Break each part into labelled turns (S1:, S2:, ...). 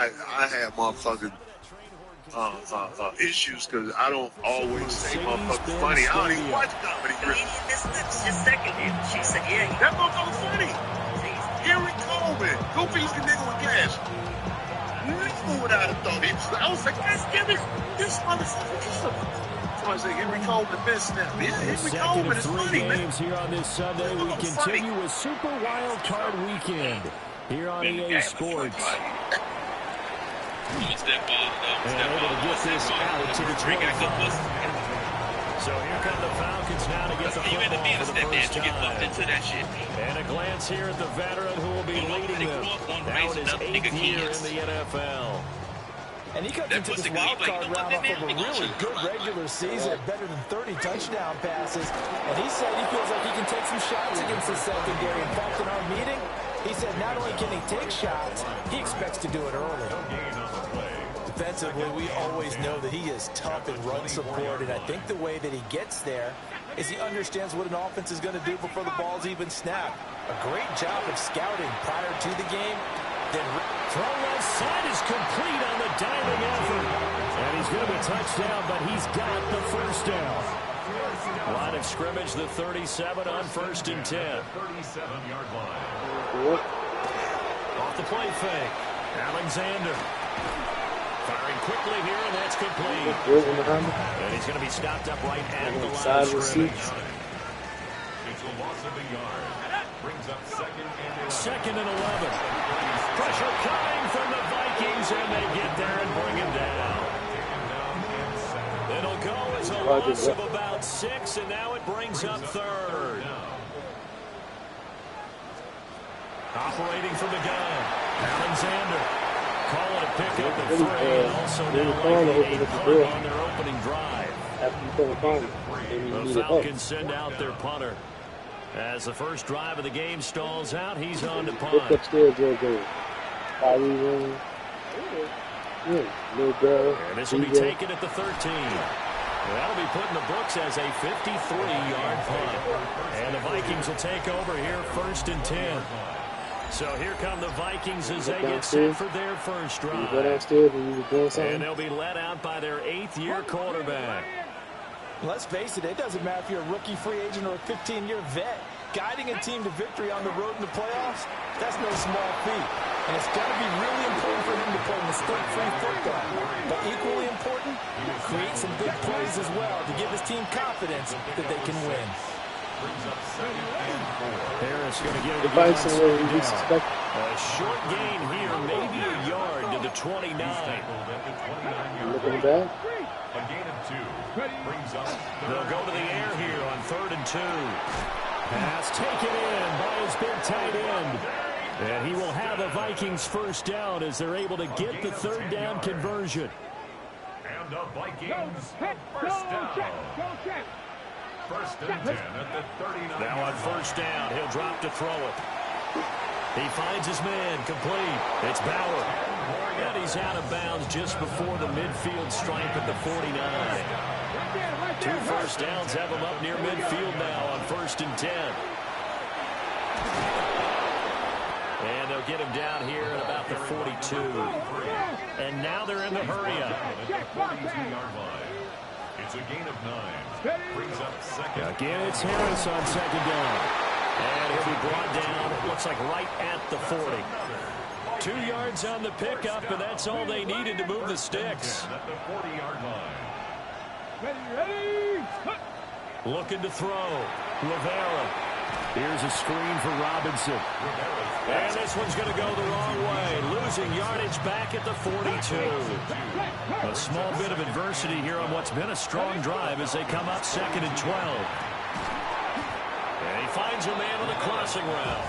S1: I have motherfucking issues because I don't always say motherfucking funny. I don't even watch comedy.
S2: This is your second year. She said, yeah.
S1: That motherfucker funny. Henry Coleman. Go feast the nigga with gas. Never would I have thought he was. I was like, God damn it, this motherfucker. Somebody said Henry Coleman missed that. Yeah, Henry Coleman is funny, man.
S3: Here on this Sunday, we continue with Super Wild Card Weekend here on EA Sports.
S4: And
S3: able to get this out to the 25. So here come the Falcons now to get the football for the first time. And a glance here at the veteran who will be leading them. Now in his 8th year in the NFL.
S5: And he comes into this wild card round off of a really good regular season, better than 30 touchdown passes. And he said he feels like he can take some shots against the secondary. In fact, in our meeting, he said not only can he take shots, he expects to do it early. Defensively, we always know that he is tough in run support, and I think the way that he gets there is he understands what an offense is going to do before the ball's even snapped. A great job of scouting prior to the game. Then
S3: throw left side is complete on the diving effort. And he's going to be touchdown, but he's got the first down. Line of scrimmage, the 37 on 1st and 10.
S4: 37-yard line.
S3: Off the play fake. Alexander. Firing quickly here, and that's complete. And he's going to be stopped up right at the line of scrimmage.
S4: It's a loss of a yard. Brings up
S3: second and 11. Pressure coming from the Vikings, and they get there and bring him down. It'll go as a loss of about 6, and now it brings up 3rd. Operating from the gun, Alexander. Call it a pickup at 3, and also now likely a punt on their opening drive. The Falcons send out their punter. As the first drive of the game stalls out, he's on to punt. And this will be taken at the 13. That'll be put in the books as a 53-yard punt. And the Vikings will take over here 1st and 10. So here come the Vikings as they get set for their first drive. And they'll be led out by their 8th-year quarterback.
S5: Let's face it, it doesn't matter if you're a rookie free agent or a 15-year vet. Guiding a team to victory on the road in the playoffs, that's no small feat. And it's got to be really important for him to play mistake-free football. But equally important, create some big plays as well to give his team confidence that they can win.
S3: Harris going to get it again. A short gain here, maybe a yard to the 29.
S6: Looking back.
S4: A gain of 2. Brings up.
S3: They'll go to the air here on 3rd and 2. Pass taken in by his big tight end. And he will have a Vikings first down as they're able to get the 3rd down conversion.
S4: And the Vikings first down. 1st and 10 at the 39.
S3: Now on 1st down, he'll drop to throw it. He finds his man, complete. It's Bauer. And he's out of bounds just before the midfield stripe at the 49. 2 first downs have him up near midfield now on 1st and 10. And they'll get him down here at about the 42. And now they're in the hurry-up.
S4: It's a gain of 9. Brings up 2nd.
S3: Again, it's Harris on 2nd down. And he'll be brought down, it looks like right at the 40. 2 yards on the pickup, and that's all they needed to move the sticks.
S4: At the 40-yard line.
S3: Looking to throw. Rivera. Here's a screen for Robinson. And this one's going to go the wrong way. Losing yardage back at the 42. A small bit of adversity here on what's been a strong drive as they come up 2nd and 12. And he finds a man on the crossing route.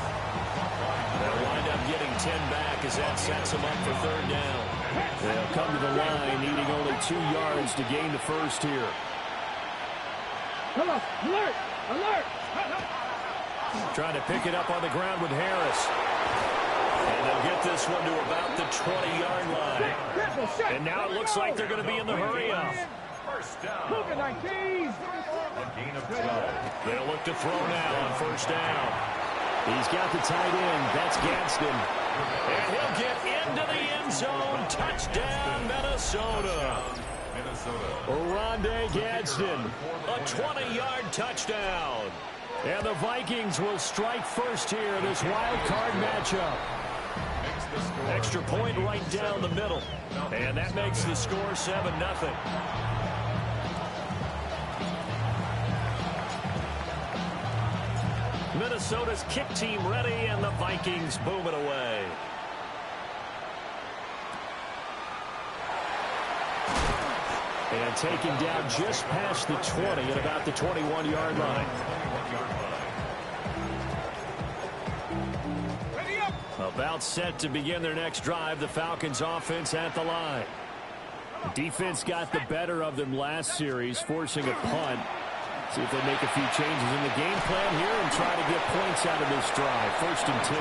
S3: They'll wind up getting 10 back as that sets them up for 3rd down. They'll come to the line needing only 2 yards to gain the first here.
S6: Come on, alert, alert.
S3: Trying to pick it up on the ground with Harris. And they'll get this one to about the 20-yard line. And now it looks like they're going to be in the hurry-up.
S4: First down. A gain of 12.
S3: They'll look to throw now on 1st down. He's got the tight end. That's Gadsden. And he'll get into the end zone. Touchdown, Minnesota. Rondé Gadsden, a 20-yard touchdown. And the Vikings will strike first here in this wild card matchup. Extra point right down the middle. And that makes the score 7-0. Minnesota's kick team ready, and the Vikings boom it away. And taken down just past the 20 at about the 21-yard line. About set to begin their next drive. The Falcons offense at the line. Defense got the better of them last series, forcing a punt. See if they make a few changes in the game plan here and try to get points out of this drive. 1st and 10.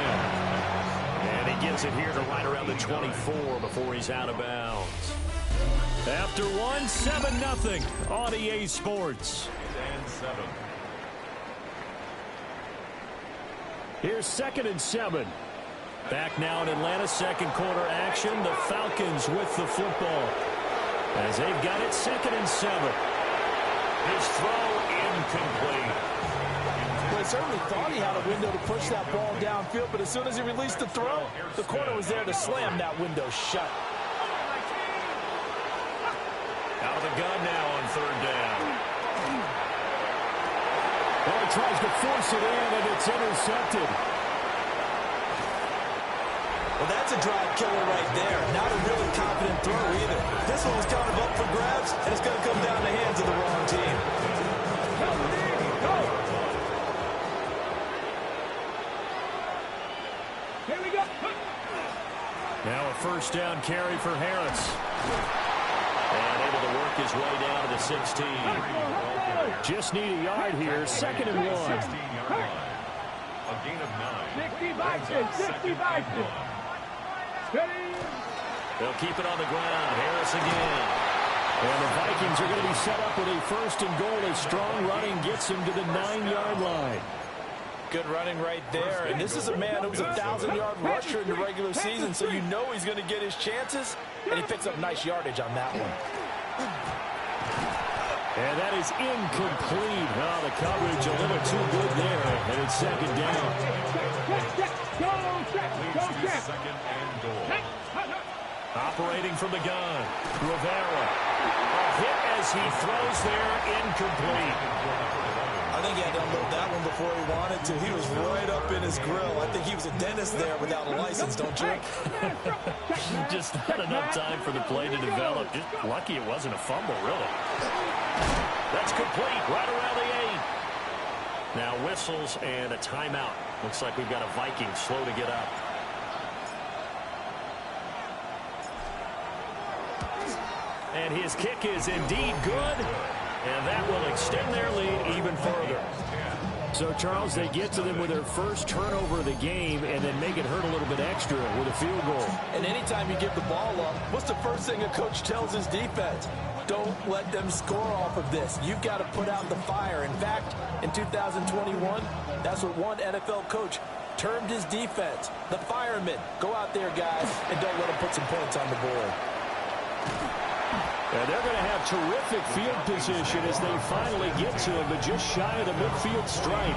S3: And he gets it here to right around the 24 before he's out of bounds. After one, 7-0 on EA Sports. Here's 2nd and 7. Back now in Atlanta's second quarter action. The Falcons with the football. As they've got it 2nd and 7. His throw incomplete.
S5: Well, he certainly thought he had a window to push that ball downfield, but as soon as he released the throw, the corner was there to slam that window shut.
S3: Out of the gun now on 3rd down. Well, he tries to force it in, and it's intercepted.
S5: Well, that's a drive killer right there. Not a really confident throw either. This one was kind of up for grabs, and it's going to come down the hands of the wrong team.
S6: Here we go.
S3: Now a 1st down carry for Harris. And able to work his way down to the 16. Just need a yard here. 2nd and 1.
S4: A gain of 9.
S6: 65.
S3: They'll keep it on the ground. Harris again. And the Vikings are going to be set up with a 1st and goal as strong running gets him to the 9-yard line.
S5: Good running right there. And this is a man who was a 1,000-yard rusher in the regular season, so you know he's going to get his chances, and he picks up nice yardage on that one.
S3: And that is incomplete. Oh, the coverage a little too good there, and it's 2nd down.
S4: Second and goal.
S3: Operating from the gun, Rivera. A hit as he throws there, incomplete.
S5: I think he had to unload that one before he wanted to. He was right up in his grill. I think he was a dentist there without a license, don't you?
S3: Just not enough time for the play to develop. Just lucky it wasn't a fumble, really. That's complete, right around the 8. Now whistles and a timeout. Looks like we've got a Viking slow to get up. And his kick is indeed good. And that will extend their lead even further. So, Charles, they get to them with their first turnover of the game and then make it hurt a little bit extra with a field goal.
S5: And anytime you give the ball up, what's the first thing a coach tells his defense? Don't let them score off of this. You've got to put out the fire. In fact, in 2021, that's what one NFL coach termed his defense. The firemen. Go out there, guys, and don't let them put some points on the board.
S3: And they're going to have terrific field position as they finally get to him, but just shy of the midfield stripe.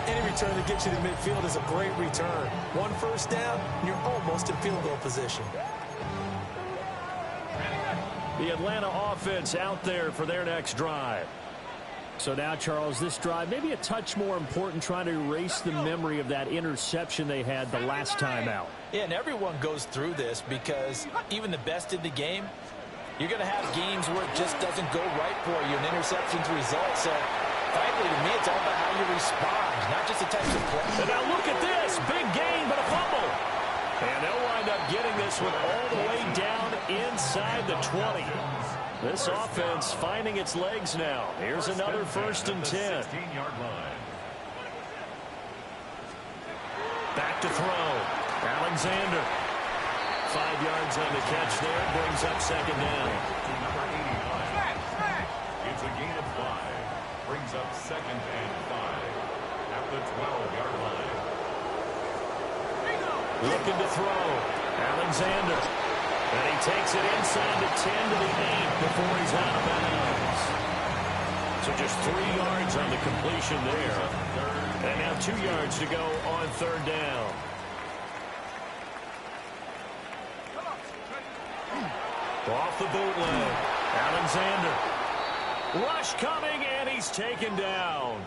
S5: Any return that gets you to midfield is a great return. 1 first down, and you're almost in field goal position.
S3: The Atlanta offense out there for their next drive. So now, Charles, this drive maybe a touch more important, trying to erase the memory of that interception they had the last time out.
S5: Yeah, and everyone goes through this because even the best in the game, you're going to have games where it just doesn't go right for you, and interceptions result. So, frankly, to me, it's all about how you respond, not just the types of play.
S3: And now look at this. Big gain, but a fumble. And they'll wind up getting this one all the way down inside the 20. This offense finding its legs now. Here's another 1st and 10.
S4: 16-yard line.
S3: Back to throw. Alexander. 5 yards on the catch there. Brings up 2nd down.
S4: Number 85. It's a gain of 5. Brings up 2nd and 5. At the 12-yard line.
S3: Looking to throw. Alexander. And he takes it inside the 10 to the 8 before he's out of bounds. So just 3 yards on the completion there. And now 2 yards to go on third down. Off the bootleg. Alexander. Rush coming, and he's taken down.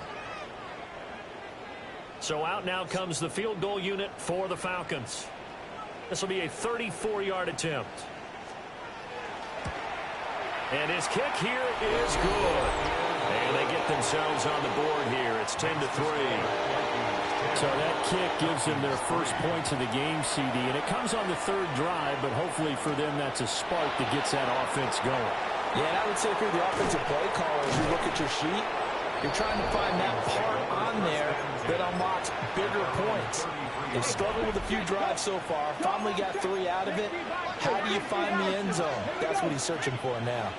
S3: So out now comes the field goal unit for the Falcons. This will be a 34-yard attempt. And his kick here is good. And they get themselves on the board here. It's 10-3.
S7: So that kick gives them their first points of the game, CD. And it comes on the third drive, but hopefully for them that's a spark that gets that offense going.
S5: Yeah, and I would say if you're the offensive play caller, as you look at your sheet, you're trying to find that part on there that unlocks bigger points. They've struggled with a few drives so far. Finally got 3 out of it. How do you find the end zone? That's what he's searching for now.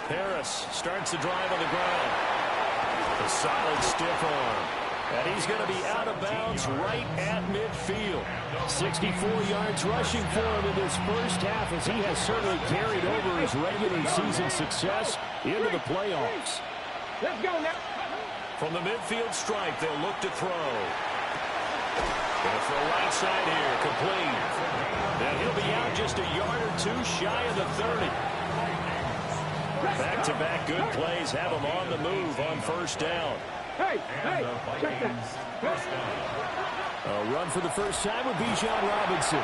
S3: Harris starts the drive on the ground. A solid stiff arm. And he's going to be out of bounds right at midfield. 64 yards rushing for him in this first half, as he has certainly carried over his regular season success into the playoffs.
S6: Let's go now.
S3: From the midfield stripe, they'll look to throw. Going to throw right side here, complete. And he'll be out just a yard or 2 shy of the 30. Back-to-back good plays have him on the move on first down.
S6: Hey, check that.
S7: A run for the first time with Bijan Robinson.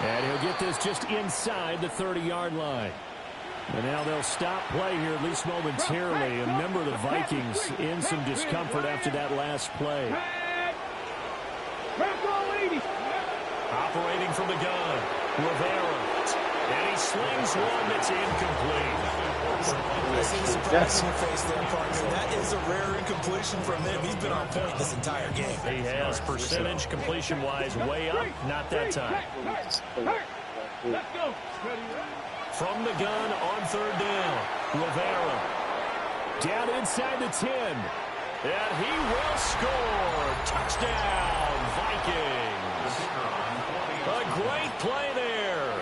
S7: And he'll get this just inside the 30-yard line. And now they'll stop play here, at least momentarily. A member of the Vikings in some discomfort after that last play.
S3: Operating from the gun, Rivera. And he slings one that's incomplete.
S5: I see the surprise in your face there, partner. That is a rare incompletion from him. He's been on point this entire game.
S3: He has, percentage completion-wise, way up. Not that time.
S6: Let's go.
S3: From the gun on third down, Rivera.
S7: Down inside the 10.
S3: And he will score. Touchdown, Vikings. A great play there.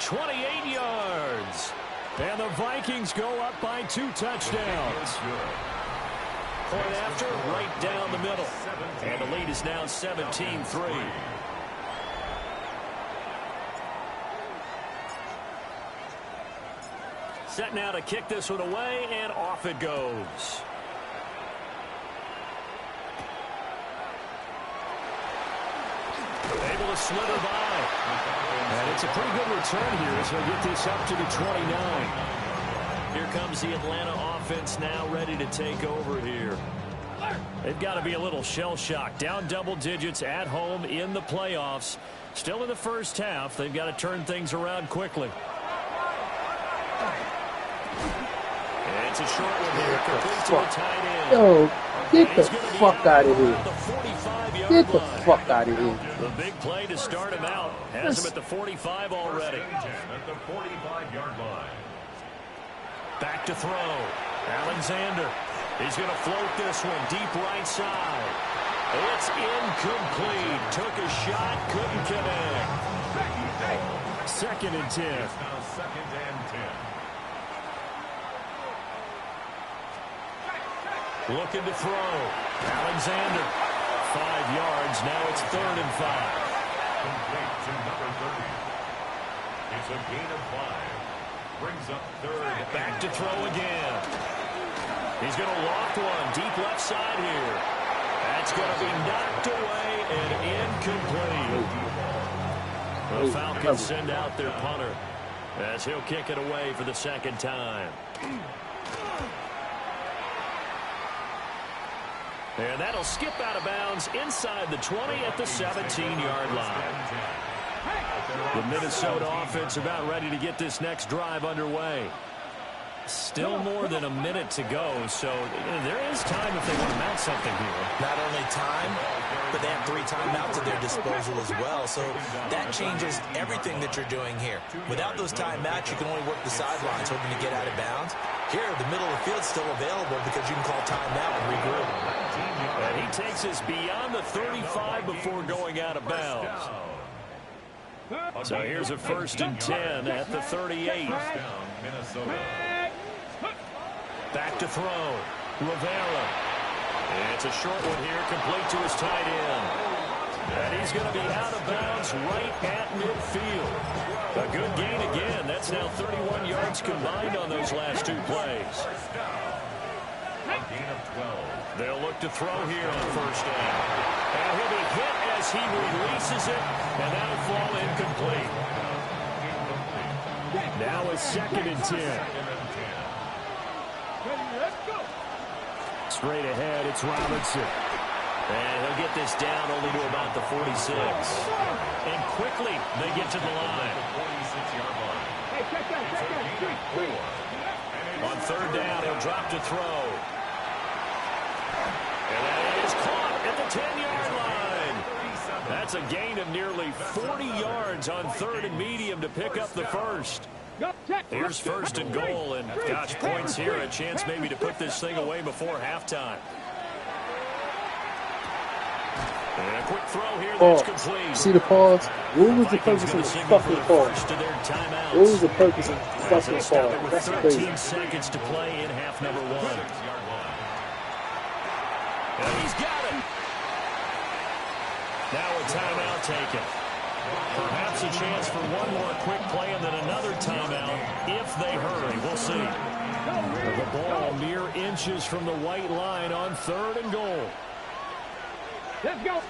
S3: 28 yards. And the Vikings go up by 2 touchdowns. Point after, right down the middle. And the lead is now 17-3. Set now to kick this one away, and off it goes. Able to slither by. And it's a pretty good return here as he'll get this up to the 29. Here comes the Atlanta offense now ready to take over here. They've got to be a little shell-shocked. Down double digits at home in the playoffs. Still in the first half. They've got to turn things around quickly. And it's a short one here. Complete to a tight end.
S8: Yo, get the fuck out of here. Get the fuck out of here.
S3: The big play to start him out. Has him at the 45 already.
S4: At the 45-yard line.
S3: Back to throw. Alexander. He's going to float this one deep right side. It's incomplete. Took a shot, couldn't connect.
S7: 2nd and 10.
S4: Now 2nd and 10.
S3: Looking to throw. Alexander. 5 yards. Now it's 3rd and 5.
S4: Complete to number 30. It's a gain of 5. Brings up 3rd.
S3: Back to throw again. He's going to loft one deep left side here. That's going to be knocked away and incomplete. The Falcons send out their punter as he'll kick it away for the 2nd time. And that'll skip out of bounds inside the 20 at the 17-yard line. The Minnesota offense about ready to get this next drive underway. Still more than a minute to go, so there is time if they want to mount something here.
S5: Not only time, but they have 3 timeouts at their disposal as well, so that changes everything that you're doing here. Without those timeouts, you can only work the sidelines hoping to get out of bounds. Here, the middle of the field's still available because you can call timeout and regroup.
S3: And he takes us beyond the 35 before going out of bounds. So here's a 1st and 10 at the 38. Back to throw. Rivera. It's a short one here, complete to his tight end. And he's going to be out of bounds right at midfield. A good gain again. That's now 31 yards combined on those last 2 plays. They'll look to throw here on 1st down. And he'll be hit as he releases it, and that'll fall incomplete.
S7: Now a 2nd and 10. Straight ahead, it's Robinson.
S3: And he'll get this down only to about the 46. And quickly, they get to the line. On 3rd down, he'll drop to throw. And that is caught at the 10-yard line. That's a gain of nearly 40 yards on 3rd and medium to pick up the first. Here's 1st and goal, and gosh, points here, a chance maybe to put this thing away before halftime. And a quick throw here that's complete.
S8: See the pause? What was the purpose of the fucking pause? What was the purpose of the fucking pause? That's
S3: 13 seconds to play in half number 1. And he's got it. Now a timeout taken. Perhaps a chance for one more quick play and then another timeout if they hurry. We'll see.
S7: The ball mere inches from the white line on 3rd and goal.
S6: Let's go.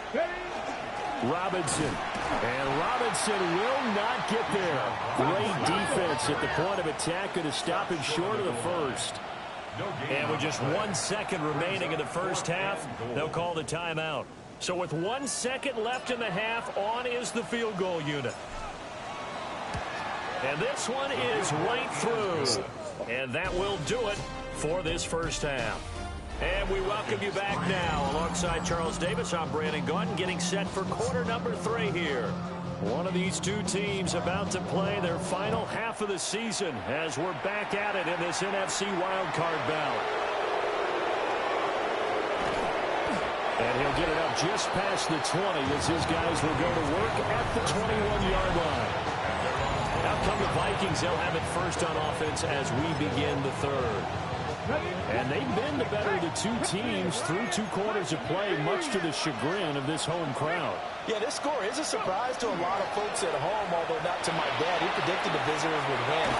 S7: Robinson. And Robinson will not get there. Great defense at the point of attack, going to stop him short of the first.
S3: And with just 1 second remaining in the first half, they'll call the timeout. So with 1 second left in the half, on is the field goal unit. And this one is right through. And that will do it for this first half. And we welcome you back now. Alongside Charles Davis, I'm Brandon Gaudin, getting set for quarter number 3 here. One of these two teams about to play their final half of the season as we're back at it in this NFC wildcard bout. And he'll get it up just past the 20 as his guys will go to work at the 21-yard line. Out come the Vikings. They'll have it first on offense as we begin the 3rd. And they've been the better of the 2 teams through 2 quarters of play, much to the chagrin of this home crowd.
S5: Yeah, this score is a surprise to a lot of folks at home, although not to my dad. He predicted the visitors would win.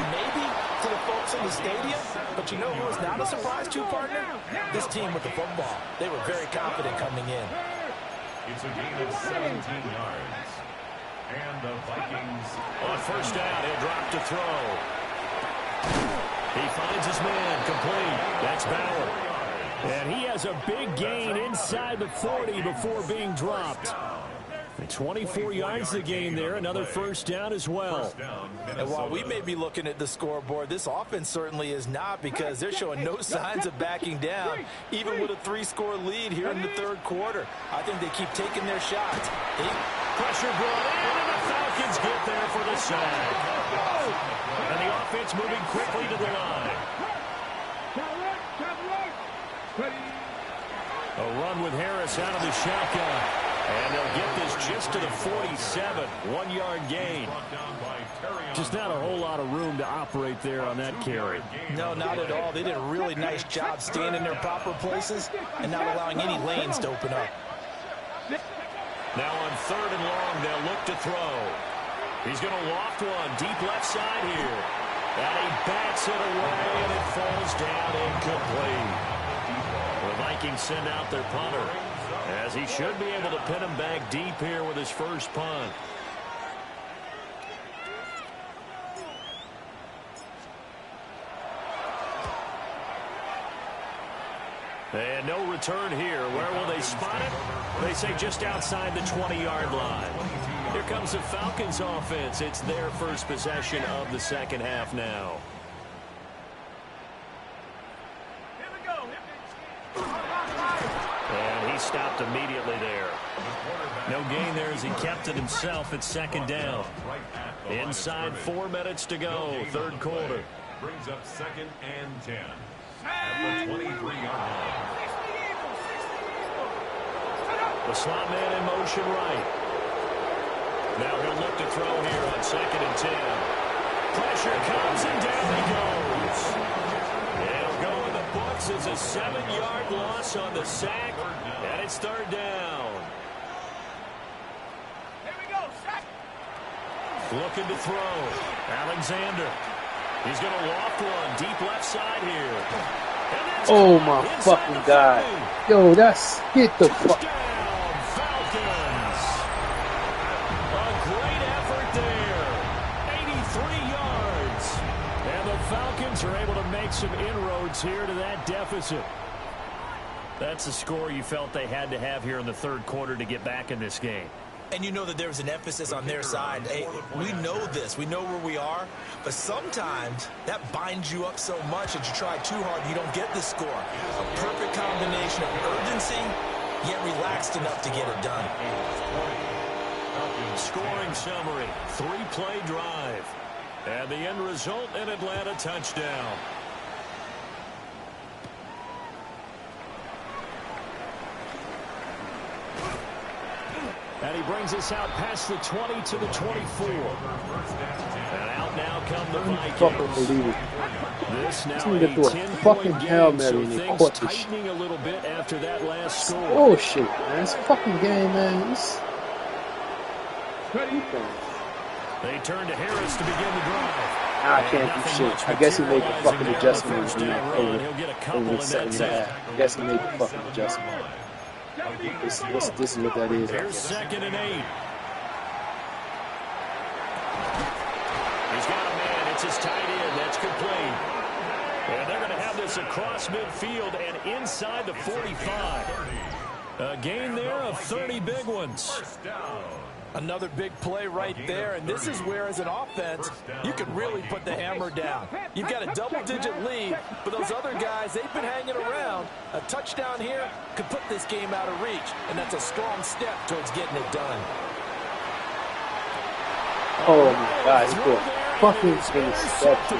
S5: And maybe to the folks in the stadium, but you know who was not a surprise to, partner? This team with the football. They were very confident coming in.
S4: It's a gain of 17 yards. And the Vikings...
S3: On 1st down, he'll drop to throw. He finds his man, complete. That's Bauer.
S7: And he has a big gain inside the 40 before being dropped. 24 yards the gain there, another 1st down as well.
S5: And while we may be looking at the scoreboard, this offense certainly is not, because they're showing no signs of backing down, even with a 3-score lead here in the 3rd quarter. I think they keep taking their shots.
S3: Pressure brought in, and the Falcons get there for the sack. And the offense moving quickly to the line. A run with Harris out of the shotgun. And they'll get this just to the 47. 1-yard gain.
S7: Just not a whole lot of room to operate there on that carry.
S5: No, not at all. They did a really nice job staying in their proper places and not allowing any lanes to open up.
S3: Now on 3rd and long, they'll look to throw. He's going to loft one deep left side here. And he bats it away, and it falls down incomplete. The Vikings send out their punter, as he should be able to pin him back deep here with his first punt. And no return here. Where will they spot it? They say just outside the 20-yard line. Here comes the Falcons offense. It's their first possession of the second half now. And he stopped immediately there. No gain there as he kept it himself at 2nd down. Inside 4 minutes to go, 3rd quarter.
S4: Brings up 2nd and 10. At the 23-yard line.
S3: The slot man in motion right. Now he'll look to throw here on 2nd and 10. Pressure comes and down he goes. It'll go in the books as a 7-yard loss on the sack, and it's 3rd down.
S6: Here we go, sack.
S3: Looking to throw. Alexander. He's going to loft one deep left side here.
S8: Oh my fucking God. Yo, that's hit the fuck.
S3: Touchdown, Falcons. A great effort there. 83 yards. And the Falcons are able to make some inroads here to that deficit. That's the score you felt they had to have here in the 3rd quarter to get back in this game.
S5: And you know that there's an emphasis on their side. Hey, we know this. We know where we are. But sometimes that binds you up so much that you try too hard, you don't get the score. A perfect combination of urgency, yet relaxed enough to get it done.
S3: Scoring summary, 3-play drive. And the end result, an Atlanta touchdown. And he brings us out past the 20 to the 24. And out now come the Vikings.
S8: Fucking believe it.
S3: This now
S8: This nigga threw a
S3: 10-point
S8: fucking Hail
S3: game,
S8: Mary
S3: so
S8: and he
S3: things
S8: caught the shit.
S3: tightening a little bit after that last score.
S8: Oh shit, man. It's a fucking game, man. It's...
S3: They turn to Harris to begin the drive.
S8: I can't do shit. I guess he made the fucking adjustment over the second half. I guess he made the fucking adjustment. This is what that is.
S3: Here's 2nd and 8. He's got a man. It's his tight end. That's complete. And they're going to have this across midfield and inside the 45. A gain there of 30 big ones.
S5: Another big play right there, and this is where, as an offense, you can really put the hammer down. You've got a double-digit lead, but those other guys, they've been hanging around. A touchdown here could put this game out of reach, and that's a strong step towards getting it done.
S8: Oh my God, he put fucking interception.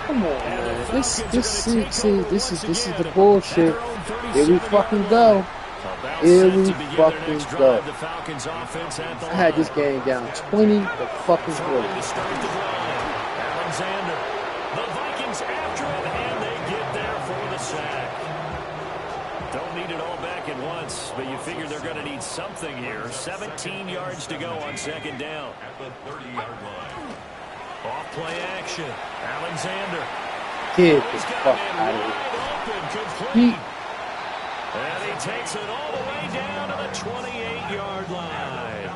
S8: Come on, man. This is the bullshit. Here we fucking go. Here we fucking go. I had this game down 20 to fucking 40.
S3: Alexander. The Vikings after him, and they get there for the sack. Don't need it all back at once, but you figure they're going to need something here. 17 yards to go on 2nd down.
S4: At the 30-yard line.
S3: Off play action. Alexander.
S8: Get the fuck out of here.
S3: And he takes it all the way down to the 28-yard line.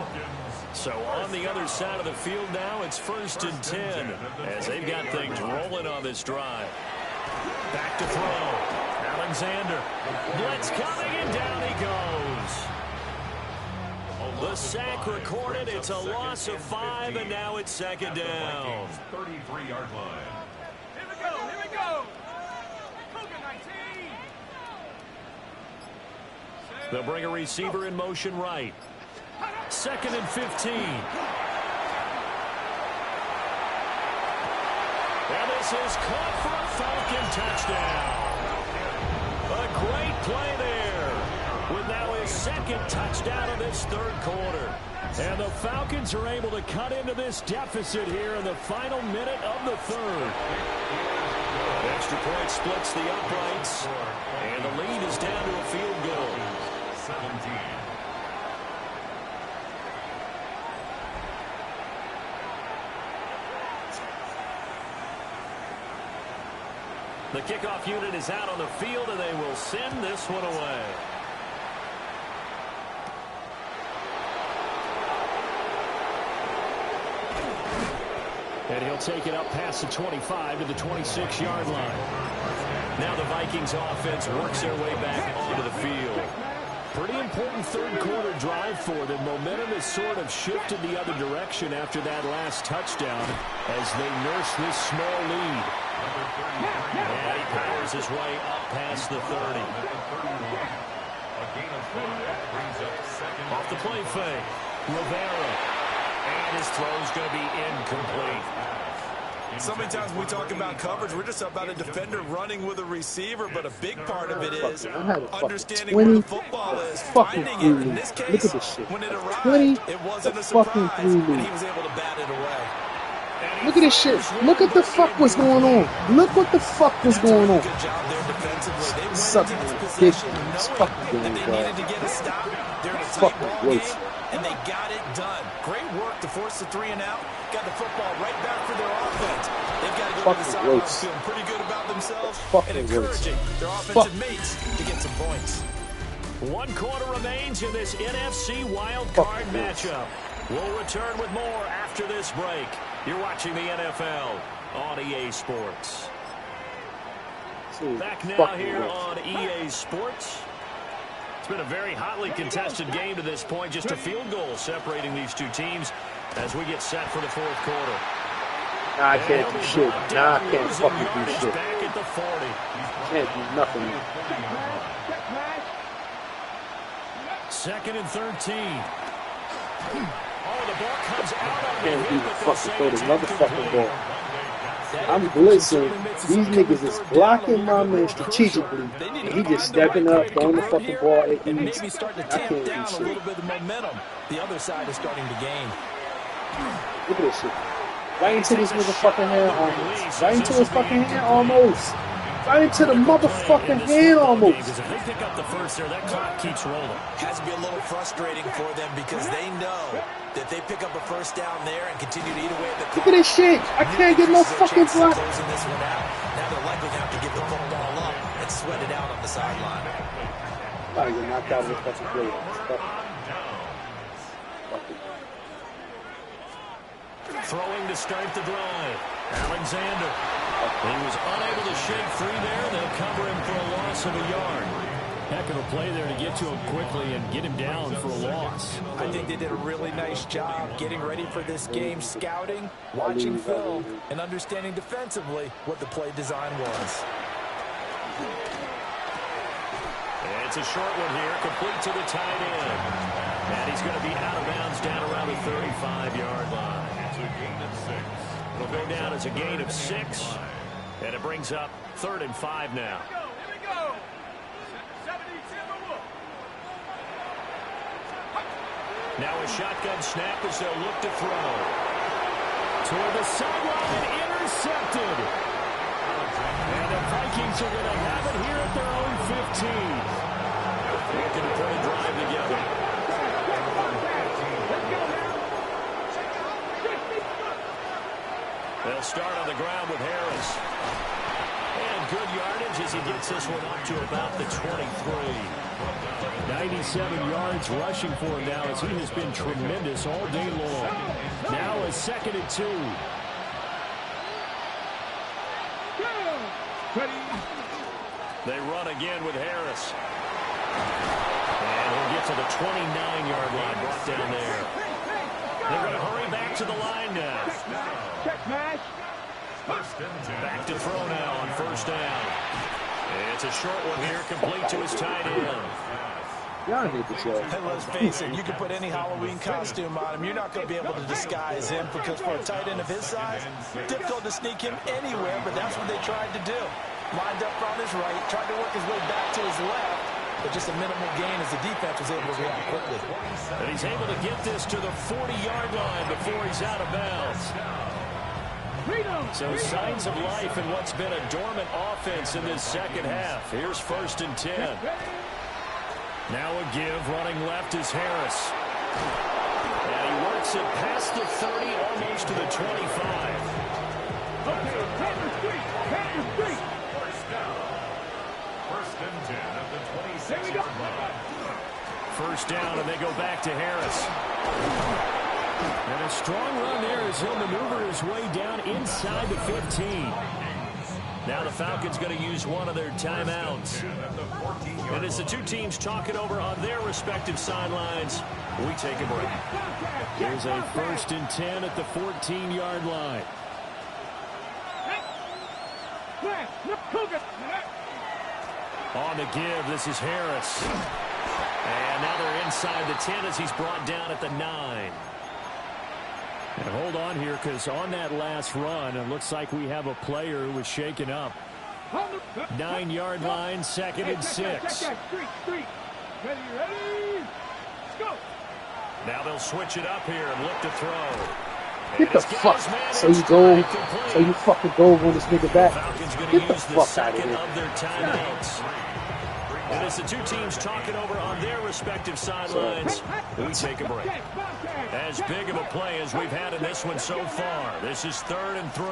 S3: So on the other side of the field now, it's 1st and 10 as they've got things rolling on this drive. Back to throw. Alexander. Blitz coming, and down he goes. The sack recorded. It's a loss of 5, and now it's 2nd down.
S4: 33-yard line.
S6: Here we go, here we go. Cougar 19.
S3: They'll bring a receiver in motion right. 2nd and 15. And this is caught for a Falcon touchdown. A great play there with now his 2nd touchdown of this 3rd quarter. And the Falcons are able to cut into this deficit here in the final minute of the 3rd. Extra point splits the uprights, and the lead is down to a field goal.
S4: 17.
S3: The kickoff unit is out on the field, and they will send this one away. And he'll take it up past the 25 to the 26-yard line. Now the Vikings offense works their way back onto the field. Pretty important 3rd quarter drive for them. Momentum has sort of shifted the other direction after that last touchdown as they nurse this small lead. And he powers his way up past the 30. Off the play fake. Rivera. And his throw's going to be incomplete.
S5: So many times when we talk about coverage, we're just about a defender running with a receiver, but a big part of it is understanding where the football is, finding it. In this case,
S8: look at this shit.
S5: when it arrived,
S8: 20,
S5: it wasn't a surprise, and he was able to bat it away.
S8: Look at this shit. Look at the fuck what's going on. Look what the fuck was going on.
S5: Good job there defensively. They went
S8: Sucking
S5: into this
S8: dick.
S5: position
S8: It's
S5: knowing
S8: fucking
S5: that they
S8: game,
S5: needed to get a stop. They're in a tight
S8: Fucking
S5: ball
S8: waste.
S5: game, and they got it done. Great work to force the 3 and out. Got the football right back for their offense. They've got to go to the sidelines feeling pretty good about themselves and encouraging their offensive mates to get some points.
S3: 1 quarter remains in this NFC wild card matchup. We'll return with more after this break. You're watching the NFL on EA Sports. Back now here on EA Sports. It's been a very hotly contested game to this point. Just a field goal separating these two teams as we get set for the 4th quarter.
S8: Nah, I can't do shit. Nah, I can't fucking do shit.
S3: Back at the 40.
S8: Can't do nothing.
S3: 2nd and 13. Oh, the ball comes out on
S8: Can't
S3: the
S8: do
S3: hit, but
S8: fucking
S3: they'll
S8: throw the
S3: say
S8: motherfucking ball. I'm blitzing. These niggas is blocking my man strategically, and he just stepping up, throwing the fucking ball at
S5: and
S8: ease.
S5: maybe starting to
S8: I
S5: tamp
S8: can't
S5: down
S8: do
S5: a
S8: shit.
S5: little bit of momentum. The other side is starting to gain.
S8: Look at this shit. Right into this motherfucking hand almost. Right into his fucking hand almost. Right into the motherfucking hand almost.
S3: If they pick up the first there, that clock keeps rolling.
S5: Has to be a little frustrating for them because they know that they pick up a first down there and continue to eat away at the clock.
S8: Look at this shit. I can't get no fucking block.
S5: Closing this one out. Now they're likely to have to get the football up and sweat it out on the sideline.
S8: Gotta get knocked out of this fucking play.
S3: Throwing to start the drive. Alexander. He was unable to shake free there. They'll cover him for a loss of a yard. Heck of a play there to get to him quickly and get him down for a loss.
S5: I think they did a really nice job getting ready for this game, scouting, watching film, and understanding defensively what the play design was.
S3: It's a short one here, complete to the tight end. And he's going to be out of bounds down around the 35-yard line.
S4: It's a gain of 6.
S3: It'll go down as a gain of 6. And it brings up 3rd and 5 now.
S6: Here we go. 72.
S3: Now a shotgun snap as they'll look to throw. Toward the sideline, intercepted. And the Vikings are going to have it here at their own 15. Looking to put a drive together. They'll start on the ground with Harris. And good yardage as he gets this one up to about the 23.
S7: 97 yards rushing for him now as he has been tremendous all day long. Now a 2nd and 2.
S3: They run again with Harris. And he'll get to the 29-yard line, brought down there. They're going to hurry back to the line now. Back to throw now on 1st down. It's a short one here, complete to his tight end.
S8: Y'all need to show.
S5: Hey, let's face it, you can put any Halloween costume on him. You're not going to be able to disguise him because for a tight end of his size, difficult to sneak him anywhere, but that's what they tried to do. Lined up on his right, tried to work his way back to his left, but just a minimal gain as the defense was able to react quickly.
S3: And he's able to get this to the 40-yard line before he's out of bounds. So signs of life in what's been a dormant offense in this 2nd half. Here's 1st and 10. Now a give, running left is Harris. And he works it past the 30, almost to the 25.
S4: First and 10 at the 26-yard line.
S3: 1st down, and they go back to Harris. And a strong run there as he'll maneuver his way down inside the 15. Now the Falcons going to use one of their timeouts. And as the two teams talk it over on their respective sidelines, we take a break.
S7: Here's a 1st and 10 at the 14-yard line.
S3: On the give, this is Harris. And now they're inside the 10 as he's brought down at the 9.
S7: And hold on here, because on that last run, it looks like we have a player who was shaken up. 9-yard line, 2nd and 6.
S6: Ready? Let's go.
S3: Now they'll switch it up here and look to throw.
S8: Get the fuck. So you fucking go when this nigga back.
S3: Falcons going to
S8: Get the
S3: use the
S8: fuck out of
S3: second
S8: here.
S3: of their timeouts. And as the two teams talking over on their respective sidelines, we take a break. As big of a play as we've had in this one so far. This is 3rd and 3.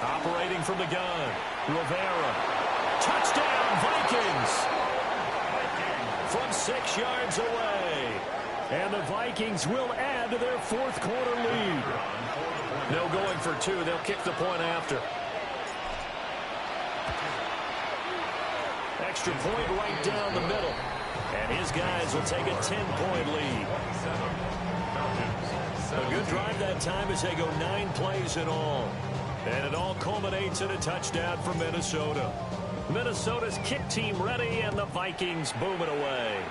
S3: Operating from the gun. Rivera. Touchdown, Vikings. From 6 yards away.
S7: And the Vikings will add to their 4th quarter lead.
S3: No going for 2. They'll kick the point after. Extra point right down the middle. And his guys will take a 10-point lead. A good drive that time as they go 9 plays in all. And it all culminates in a touchdown for Minnesota. Minnesota's kick team ready, and the Vikings boom it away.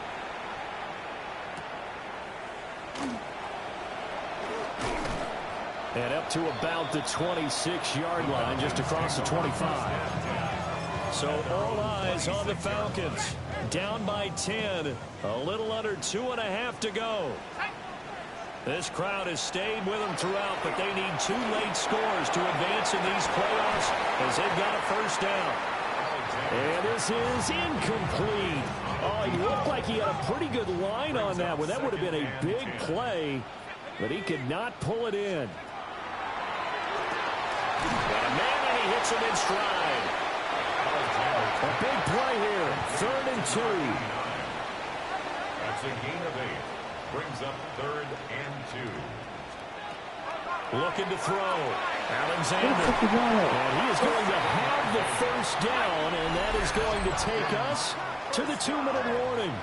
S7: And up to about the 26-yard line, just across the 25.
S3: So all eyes on the Falcons. Down by 10. A little under 2.5 to go. This crowd has stayed with them throughout, but they need 2 late scores to advance in these playoffs as they've got a first down.
S7: And this is incomplete. Oh, he looked like he had a pretty good line on that one. That would have been a big play, but he could not pull it in.
S3: Got a man, and he hits him in stride.
S7: A big play here. 3rd and 2.
S4: That's a gain of 8. Brings up 3rd and 2.
S3: Looking to throw. Alexander.
S7: And he is going to have the first down, and that is going to take us to the 2-minute warning.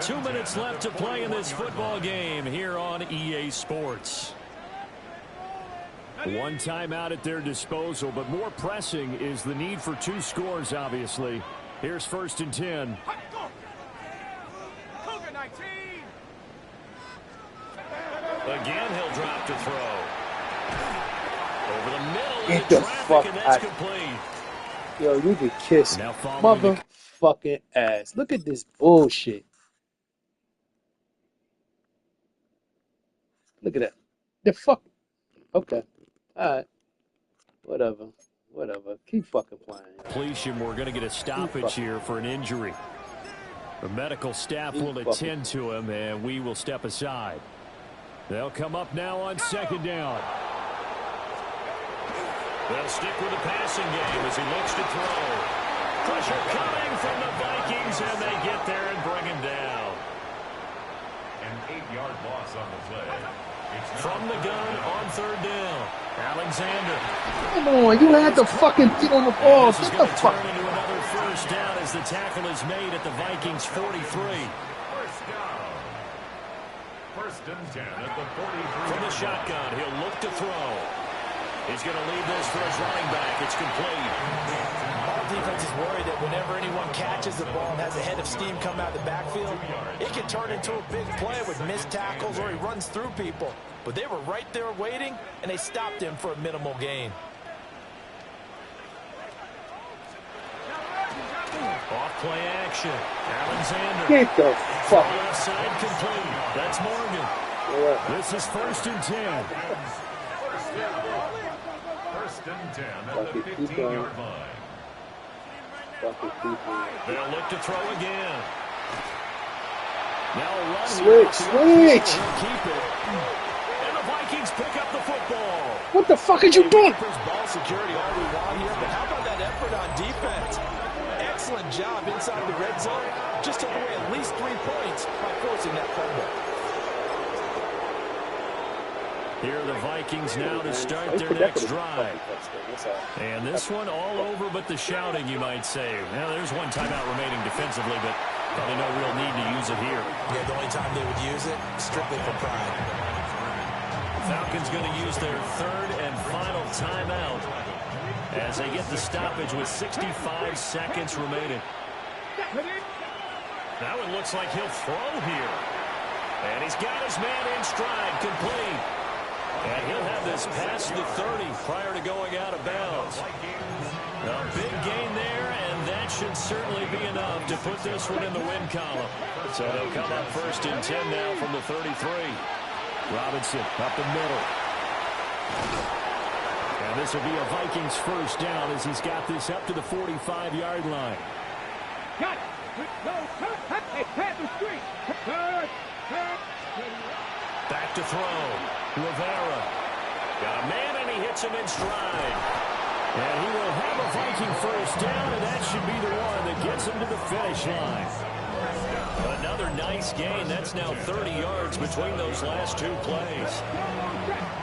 S7: 2 minutes left to play in this football game here on EA Sports. 1 timeout at their disposal, but more pressing is the need for 2 scores, obviously. Here's 1st and 10.
S3: Again, he'll drop to throw. Over the middle of
S8: Get
S3: the
S8: the
S3: traffic,
S8: fuck
S3: and that's
S8: out.
S3: complete.
S8: Yo, you can kiss
S7: Now following
S8: motherfucking ass. Look at this bullshit. Look at that. The fuck. Okay. Alright. Whatever. Keep fucking playing.
S7: completion. We're going to get a stoppage here for an injury. The medical staff will attend to him, and we will step aside. They'll come up now on 2nd down.
S3: They'll stick with the passing game as he looks to throw. Pressure coming from the Vikings, and they get there and bring him down.
S4: An 8-yard loss on the play.
S3: From the gun on 3rd down. Alexander.
S8: Come on, you had to fucking get on the ball.
S3: This is
S8: Get
S3: going
S8: the
S3: to
S8: fuck.
S3: turn into another first down as the tackle is made at the Vikings 43.
S4: First down. 1st and 10 at the 43.
S3: From the shotgun, he'll look to throw. He's going to leave this for his running back. It's complete.
S5: Our defense is worried that whenever anyone catches the ball and has a head of steam come out of the backfield, it can turn into a big play with missed tackles or he runs through people. But they were right there waiting, and they stopped him for a minimal gain.
S3: Off play action. Alexander.
S8: Get the fuck.
S3: Left side complete. That's Morgan.
S7: This is 1st and 10.
S4: First and 10 at the 15-yard line.
S3: They'll look to throw again.
S7: Now a run.
S8: Switch.
S7: Keep it.
S3: And the Vikings pick up the football.
S8: What the fuck is you doing?
S5: Ball security all we want here, but how about that effort on defense? Excellent job inside the red zone. Just took away at least 3 points by forcing that fumble.
S3: Here are the Vikings now to start their next drive. And this one all over but the shouting, you might say. Now, there's 1 timeout remaining defensively, but probably no real need to use it here.
S5: Yeah, the only time they would use it, strictly for pride.
S3: Falcons going to use their 3rd and final timeout as they get the stoppage with 65 seconds remaining. Now it looks like he'll throw here. And he's got his man in stride, complete. And he'll have this past the 30 prior to going out of bounds. A big gain there, and that should certainly be enough to put this one in the win column. So they'll come up 1st and 10 now from the 33.
S7: Robinson up the middle. And this will be a Vikings first down as he's got this up to the 45-yard line.
S6: Got it. Go, hey, pass the street.
S3: Back to throw. Rivera. Got a man, and he hits him in stride.
S7: And he will have a Viking first down, and that should be the one that gets him to the finish line.
S3: Another nice gain. That's now 30 yards between those last 2 plays.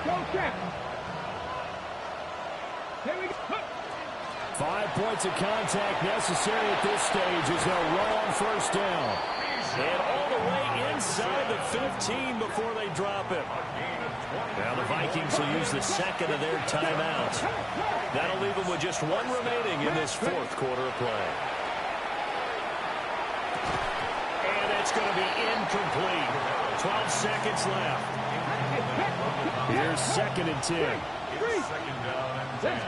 S6: Go, Jack. Here we go.
S7: 5 points of contact necessary at this stage as they'll roll on first down.
S3: And all the way inside the 15 before they drop it. Now the Vikings will use the second of their timeouts. That'll leave them with just 1 remaining in this 4th quarter of play. And it's going to be incomplete. 12 seconds left.
S7: Here's 2nd and 10.
S4: Second down and 10.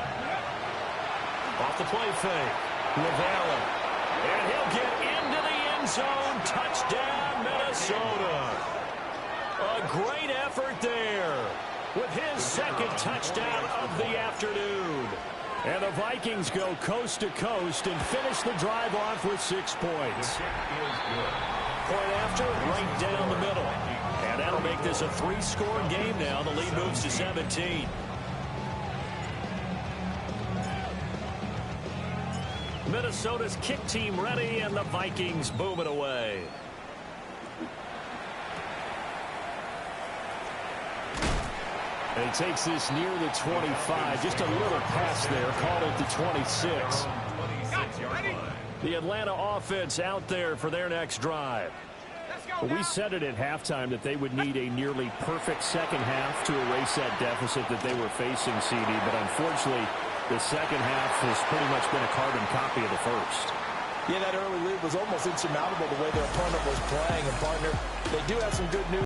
S3: Off the play fake. Rivera. And he'll get into the end zone. Touchdown, Minnesota. A great effort there with his 2nd touchdown of the afternoon.
S7: And the Vikings go coast to coast and finish the drive off with 6 points.
S3: Point after, right down the middle. And that'll make this a 3-score game now. The lead moves to 17. Minnesota's kick team ready, and the Vikings boom it away.
S7: And he takes this near the 25. Just a little pass there. Called it the 26.
S3: The Atlanta offense out there for their next drive.
S7: Well, we said it at halftime that they would need a nearly perfect second half to erase that deficit that they were facing, CD. But unfortunately, the second half has pretty much been a carbon copy of the first.
S5: Yeah, that early lead was almost insurmountable the way their opponent was playing. And, partner, they do have some good news.